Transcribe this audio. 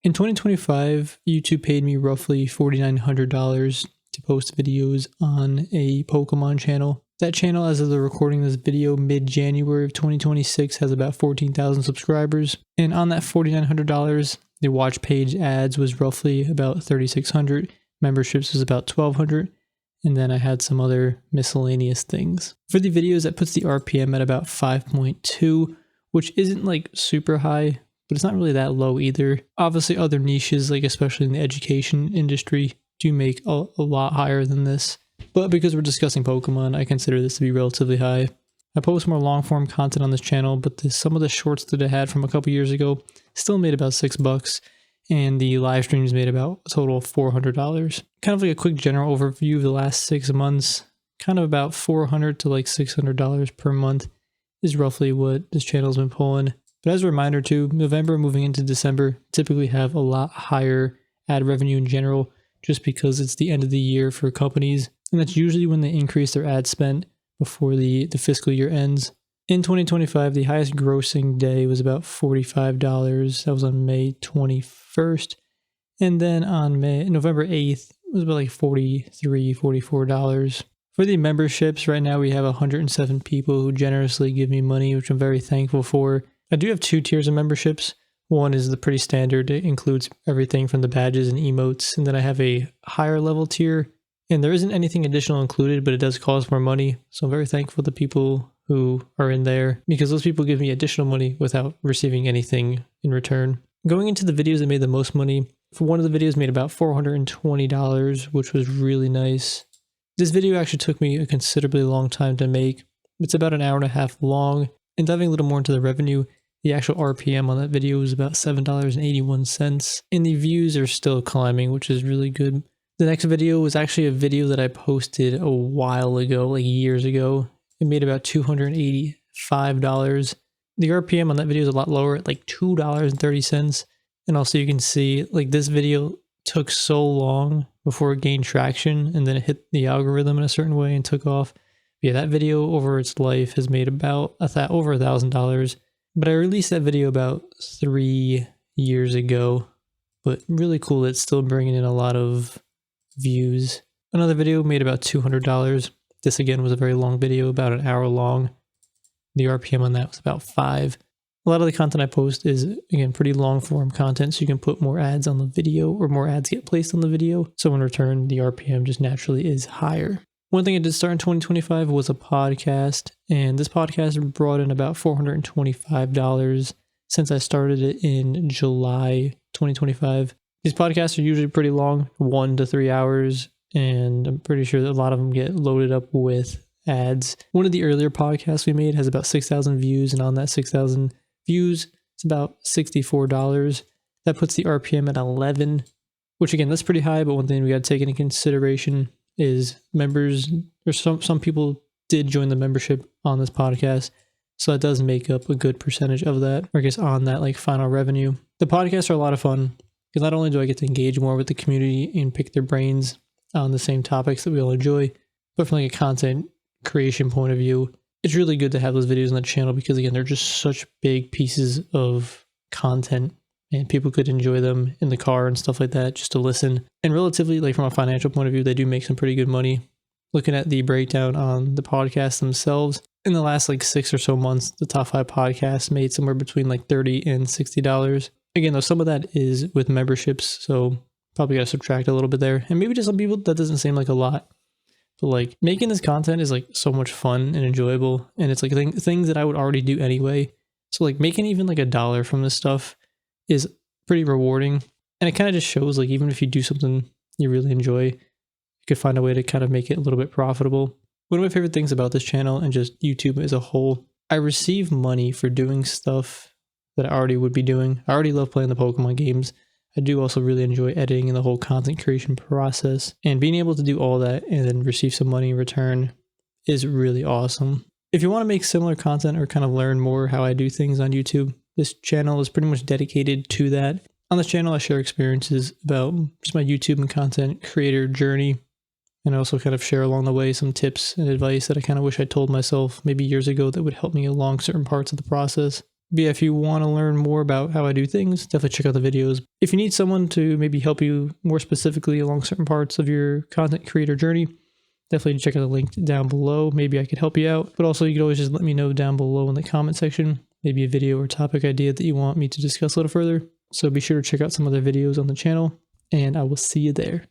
In 2025, YouTube paid me roughly $4,900 to post videos on a Pokemon channel. That channel, as of the recording of this video, mid-January of 2026, has about 14,000 subscribers. And on that $4,900, the watch page ads was roughly about 3,600. Memberships was about 1,200. And then I had some other miscellaneous things. For the videos, that puts the RPM at about 5.2, which isn't like super high, but it's not really that low either. Obviously, other niches, like especially in the education industry, do make a lot higher than this. But because we're discussing Pokemon, I consider this to be relatively high. I post more long-form content on this channel, but some of the shorts that I had from a couple years ago still made about $6, and the live streams made about a total of $400. Kind of like a quick general overview of the last 6 months, kind of about $400 to like $600 per month is roughly what this channel's been pulling. But as a reminder too, November moving into December typically have a lot higher ad revenue in general, just because it's the end of the year for companies, and that's usually when they increase their ad spend before the fiscal year ends. In 2025, the highest grossing day was about $45. That was on May 21st. And then on November 8th, it was about like $43, $44. For the memberships, right now we have 107 people who generously give me money, which I'm very thankful for. I do have 2 tiers of memberships. One is the pretty standard. It includes everything from the badges and emotes. And then I have a higher level tier, and there isn't anything additional included, but it does cost more money. So I'm very thankful to people who are in there, because those people give me additional money without receiving anything in return. Going into the videos that made the most money, for one of the videos made about $420, which was really nice. This video actually took me a considerably long time to make. It's about an hour and a half long, and diving a little more into the revenue, the actual RPM on that video was about $7.81, and the views are still climbing, which is really good. The next video was actually a video that I posted a while ago, like years ago. It made about $285. The RPM on that video is a lot lower at like $2.30. And also you can see like this video took so long before it gained traction, and then it hit the algorithm in a certain way and took off. Yeah, that video over its life has made about over $1,000. But I released that video about 3 years ago. But really cool, it's still bringing in a lot of views. Another video made about $200. This again was a very long video, about an hour long. The RPM on that was about 5. A lot of the content I post is, again, pretty long form content, so you can put more ads on the video, or more ads get placed on the video. So in return, the RPM just naturally is higher. One thing I did start in 2025 was a podcast, and this podcast brought in about $425 since I started it in July 2025. These podcasts are usually pretty long, 1 to 3 hours, and I'm pretty sure that a lot of them get loaded up with ads. One of the earlier podcasts we made has about 6,000 views, and on that 6,000 views, it's about $64. That puts the RPM at 11, which again, that's pretty high, but one thing we got to take into consideration is members, or some people did join the membership on this podcast, so that does make up a good percentage of that, or I guess on that like final revenue. The podcasts are a lot of fun, because not only do I get to engage more with the community and pick their brains on the same topics that we all enjoy, but from like a content creation point of view, it's really good to have those videos on the channel, because again, they're just such big pieces of content, and people could enjoy them in the car and stuff like that just to listen. And relatively, like from a financial point of view, they do make some pretty good money. Looking at the breakdown on the podcasts themselves, in the last like 6 or so months, the top 5 podcasts made somewhere between like $30 and $60. Again, though, some of that is with memberships, so probably got to subtract a little bit there. And maybe to some people that doesn't seem like a lot, but like making this content is like so much fun and enjoyable, and it's like things that I would already do anyway. So like making even like $1 from this stuff is pretty rewarding, and it kind of just shows like even if you do something you really enjoy, you could find a way to kind of make it a little bit profitable. One of my favorite things about this channel and just YouTube as a whole, I receive money for doing stuff that I already would be doing. I already love playing the Pokemon games. I do also really enjoy editing and the whole content creation process, and being able to do all that and then receive some money in return is really awesome. If you want to make similar content or kind of learn more how I do things on YouTube, this channel is pretty much dedicated to that. On this channel, I share experiences about just my YouTube and content creator journey, and I also kind of share along the way some tips and advice that I kind of wish I told myself maybe years ago that would help me along certain parts of the process. But yeah, if you want to learn more about how I do things, definitely check out the videos. If you need someone to maybe help you more specifically along certain parts of your content creator journey, definitely check out the link down below. Maybe I could help you out. But also you can always just let me know down below in the comment section, maybe a video or topic idea that you want me to discuss a little further. So be sure to check out some other videos on the channel, and I will see you there.